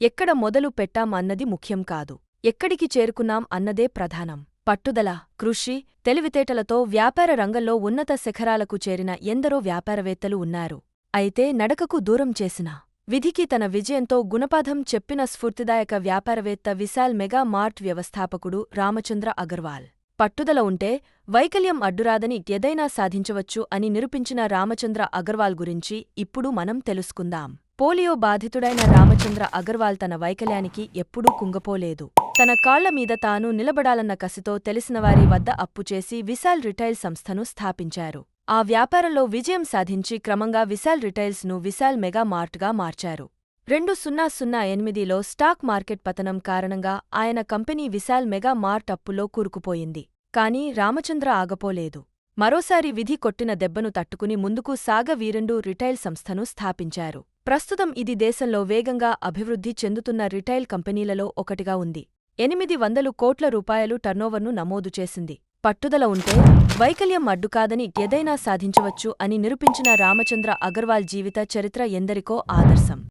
ఎక్కడ మొదలు పెట్టాం అన్నది ముఖ్యం కాదు, ఎక్కడికి చేరుకున్నాం అన్నదే ప్రధానం. పట్టుదల, కృషి, తెలివితేటలతో వ్యాపార రంగంలో ఉన్నత శిఖరాలకు చేరిన ఎందరో వ్యాపారవేత్తలు ఉన్నారు. అయితే నడకకు దూరం చేసిన విధికి తన విజయంతో గుణపాఠం చెప్పిన స్ఫూర్తిదాయక వ్యాపారవేత్త విశాల్ మెగా మార్ట్ వ్యవస్థాపకుడు రామచంద్ర అగర్వాల్. పట్టుదల ఉంటే వైకల్యం అడ్డురాదని ఏదైనా సాధించవచ్చు అని నిరూపించిన రామచంద్ర అగర్వాల్ గురించి ఇప్పుడు మనం తెలుసుకుందాం. పోలియో బాధితుడైన రామచంద్ర అగర్వాల్ తన వైకల్యానికి ఎప్పుడూ కుంగపోలేదు. తన కాళ్ల మీద తాను నిలబడాలన్న కసితో తెలిసినవారి వద్ద అప్పుచేసి విశాల్ రిటైల్ సంస్థను స్థాపించారు. ఆ వ్యాపారంలో విజయం సాధించి క్రమంగా విశాల్ రిటైల్స్ను విశాల్ మెగా మార్ట్గా మార్చారు. 2008లో స్టాక్ మార్కెట్ పతనం కారణంగా ఆయన కంపెనీ విశాల్ మెగా మార్ట్ అప్పుల్లో కూరుకుపోయింది. కానీ రామచంద్ర ఆగపోలేదు. మరోసారి విధి కొట్టిన దెబ్బను తట్టుకుని ముందుకు సాగ వీరెండు రిటైల్ సంస్థను స్థాపించారు. ప్రస్తుతం ఇది దేశంలో వేగంగా అభివృద్ధి చెందుతున్న రిటైల్ కంపెనీలలో ఒకటిగా ఉంది. 800 కోట్ల రూపాయలు టర్నోవర్ను నమోదు చేసింది. పట్టుదల ఉంటే వైకల్యం అడ్డుకాదని ఏదైనా సాధించవచ్చు అని నిరూపించిన రామచంద్ర అగర్వాల్ జీవిత చరిత్ర ఎందరికో ఆదర్శం.